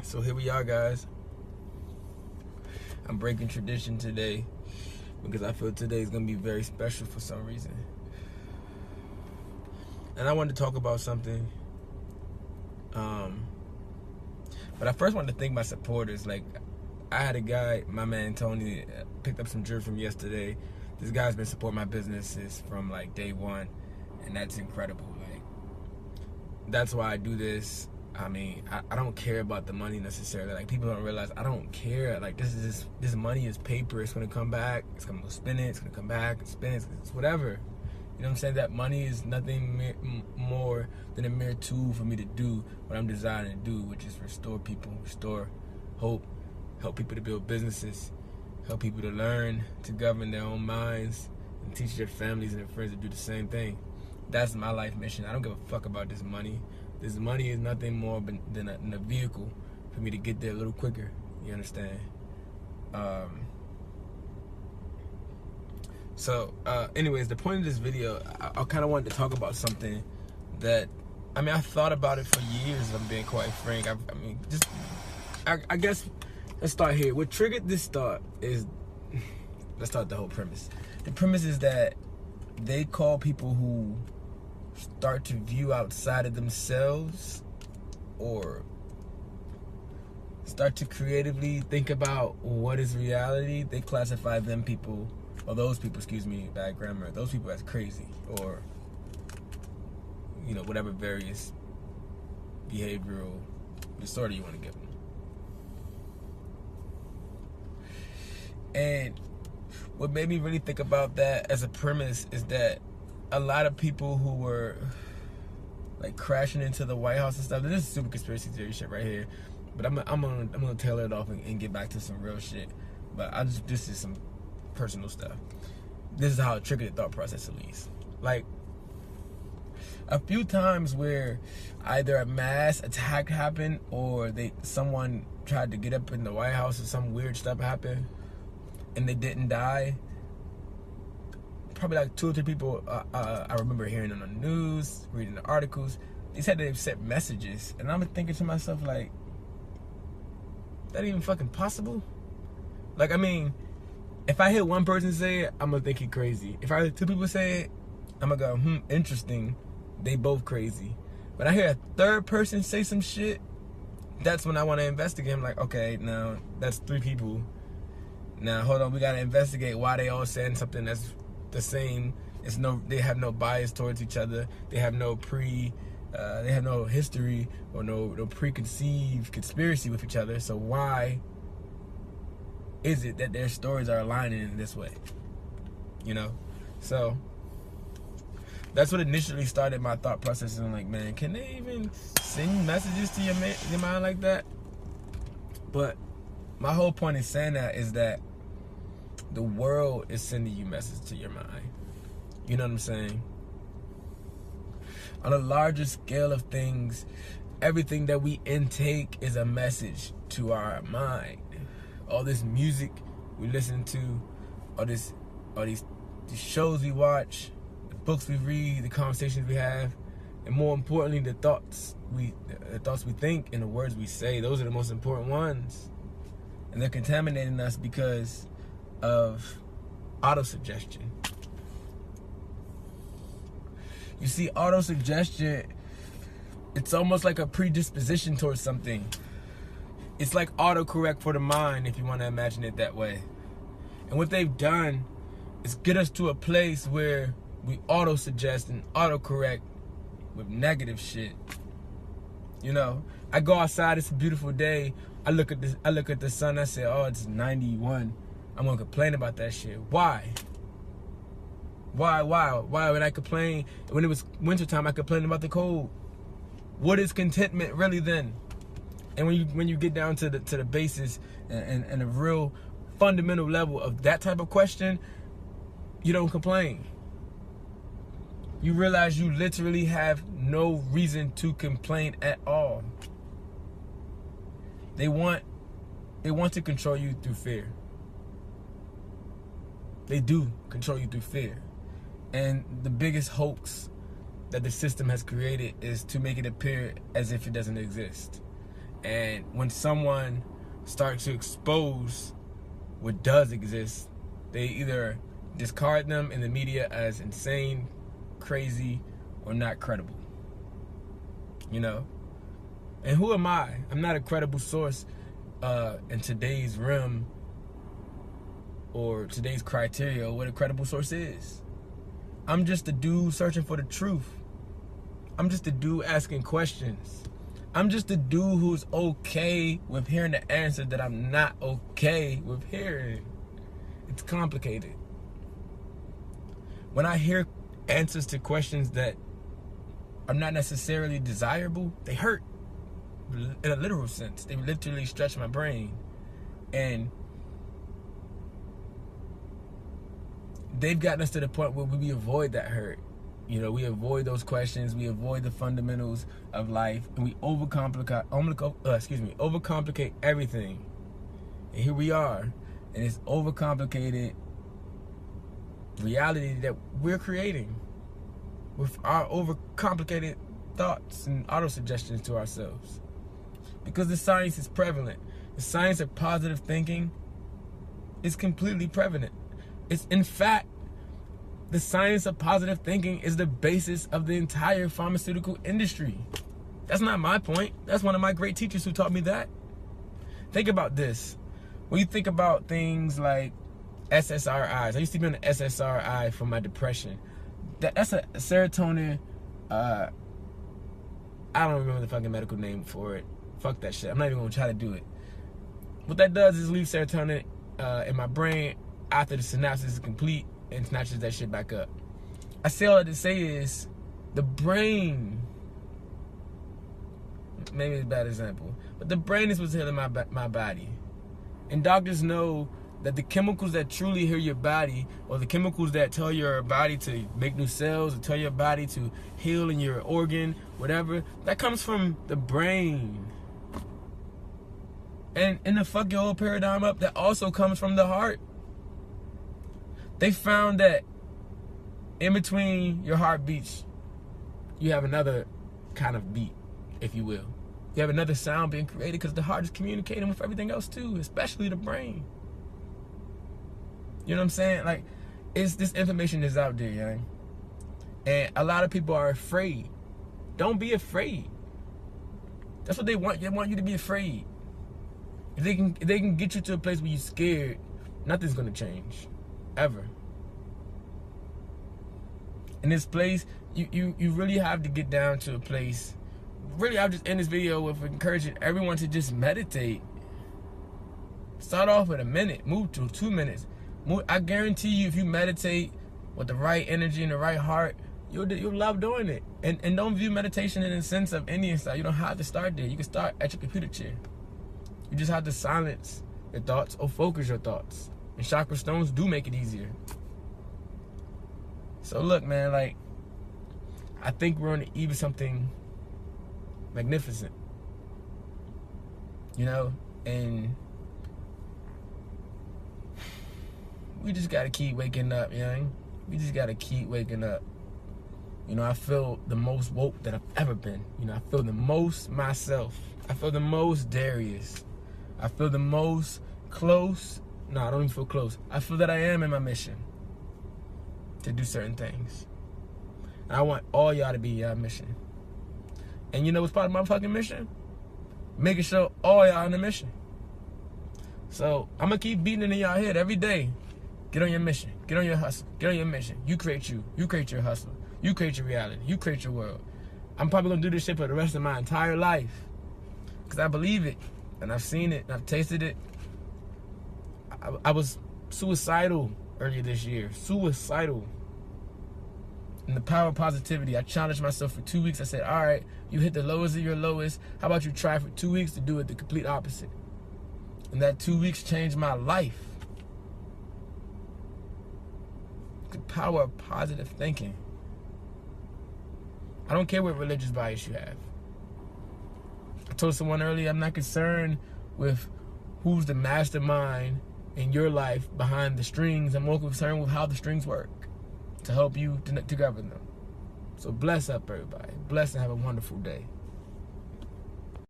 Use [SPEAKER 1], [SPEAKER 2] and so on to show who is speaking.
[SPEAKER 1] So here we are, guys. I'm breaking tradition today because I feel today is going to be very special for some reason. And I wanted to talk about something. But I first wanted to thank my supporters. Like, I had a guy, my man Tony, picked up some drip from yesterday. This guy's been supporting my businesses from like day one, and that's incredible. Like, that's why I do this. I mean, I don't care about the money necessarily. Like, people don't realize I don't care. Like, this money is paper. It's gonna come back. It's gonna go spin it. It's gonna come back and spin it. It's whatever. You know what I'm saying? That money is nothing more than a mere tool for me to do what I'm designed to do, which is restore people, restore hope, help people to build businesses, help people to learn to govern their own minds, and teach their families and their friends to do the same thing. That's my life mission. I don't give a fuck about this money. This money is nothing more than a vehicle for me to get there a little quicker. You understand? Anyways, the point of this video, I kind of wanted to talk about something that, I thought about it for years, if I'm being quite frank. I guess, let's start here. What triggered this thought is, let's start the whole premise. The premise is that they call people who start to view outside of themselves or start to creatively think about what is reality, they classify those people, bad grammar, those people as crazy, or, whatever various behavioral disorder you want to give them. And what made me really think about that as a premise is that a lot of people who were like crashing into the White House and stuff, this is super conspiracy theory shit right here, but I'm gonna tailor it off and get back to some real shit. But this is some personal stuff. This is how it triggered the thought process, at least. Like, a few times where either a mass attack happened or someone tried to get up in the White House or some weird stuff happened and they didn't die. Probably like 2 or 3 people I remember hearing on the news, reading the articles. They said they've sent messages, and I'm thinking to myself, like, that even fucking possible? Like, if I hear one person say it, I'm gonna think he crazy. If I hear 2 people say it, I'm gonna go, interesting. They both crazy. But I hear a third person say some shit, that's when I want to investigate. I'm like, okay, now that's 3 people. Now hold on, we gotta investigate why they all saying something that's the same. They have no bias towards each other. They have no history or no preconceived conspiracy with each other. So why is it that their stories are aligning in this way? So that's what initially started my thought process. And I'm like, man, can they even send messages to your mind like that? But my whole point in saying that is that the world is sending you messages to your mind. You know what I'm saying? On a larger scale of things, everything that we intake is a message to our mind. All this music we listen to, all these shows we watch, the books we read, the conversations we have, and more importantly, the thoughts we think and the words we say. Those are the most important ones. And they're contaminating us because of autosuggestion. You see, autosuggestion, it's almost like a predisposition towards something. It's like autocorrect for the mind, if you want to imagine it that way. And what they've done is get us to a place where we autosuggest and autocorrect with negative shit. I go outside, it's a beautiful day. I look at the sun, I say, oh, it's 91. I'm gonna complain about that shit. Why? Why would I complain when it was wintertime? I complained about the cold. What is contentment really then? And when you get down to the basis and a real fundamental level of that type of question, you don't complain. You realize you literally have no reason to complain at all. They want to control you through fear. They do control you through fear. And the biggest hoax that the system has created is to make it appear as if it doesn't exist. And when someone starts to expose what does exist, they either discard them in the media as insane, crazy, or not credible. You know? And who am I? I'm not a credible source in today's realm or today's criteria of what a credible source is. I'm just a dude searching for the truth. I'm just a dude asking questions. I'm just a dude who's okay with hearing the answer that I'm not okay with hearing. It's complicated. When I hear answers to questions that are not necessarily desirable, they hurt. In a literal sense. They literally stretch my brain. And they've gotten us to the point where we avoid that hurt. You know, we avoid those questions, we avoid the fundamentals of life, and we overcomplicate everything. And here we are, and it's overcomplicated reality that we're creating with our overcomplicated thoughts and auto-suggestions to ourselves. Because the science is prevalent. The science of positive thinking is completely prevalent. It's, in fact, the science of positive thinking is the basis of the entire pharmaceutical industry. That's not my point. That's one of my great teachers who taught me that. Think about this. When you think about things like SSRIs, I used to be on the SSRI for my depression. That's a serotonin, I don't remember the fucking medical name for it. Fuck that shit. I'm not even gonna try to do it. What that does is leave serotonin in my brain after the synapses is complete and snatches that shit back up. I say all that to say is the brain, maybe it's a bad example, but the brain is what's healing my body. And doctors know that the chemicals that truly heal your body, or the chemicals that tell your body to make new cells, or tell your body to heal in your organ, whatever, that comes from the brain. And in the fuck your whole paradigm up, that also comes from the heart. They found that in between your heartbeats, you have another kind of beat, if you will. You have another sound being created because the heart is communicating with everything else too, especially the brain. You know what I'm saying? Like, this information is out there, young. And a lot of people are afraid. Don't be afraid. That's what they want. They want you to be afraid. If they can get you to a place where you're scared, nothing's gonna change. Ever. In this place, you really have to get down to a place. Really, I'll just end this video with encouraging everyone to just meditate. Start off with a minute, move to 2 minutes. I guarantee you, if you meditate with the right energy and the right heart, you'll love doing it. And don't view meditation in the sense of Indian style. You don't have to start there. You can start at your computer chair. You just have to silence your thoughts or focus your thoughts. And chakra stones do make it easier. So look, man, like, I think we're on the eve of something magnificent. You know? And we just gotta keep waking up, you know? We just gotta keep waking up. You know, I feel the most woke that I've ever been. You know, I feel the most myself. I feel the most Darius. I feel the most close. No, I don't even feel close. I feel that I am in my mission to do certain things. And I want all y'all to be in your mission. And you know what's part of my fucking mission? Making sure all y'all in the mission. So I'm gonna keep beating it in y'all head every day. Get on your mission. Get on your hustle. Get on your mission. You create you. You create your hustle. You create your reality. You create your world. I'm probably gonna do this shit for the rest of my entire life. Because I believe it. And I've seen it. And I've tasted it. I was suicidal earlier this year. Suicidal. And the power of positivity. I challenged myself for 2 weeks. I said, all right, you hit the lowest of your lowest. How about you try for 2 weeks to do it the complete opposite? And that 2 weeks changed my life. The power of positive thinking. I don't care what religious bias you have. I told someone earlier, I'm not concerned with who's the mastermind in your life behind the strings. I'm more concerned with how the strings work to help you to govern them. So bless up, everybody. Bless and have a wonderful day.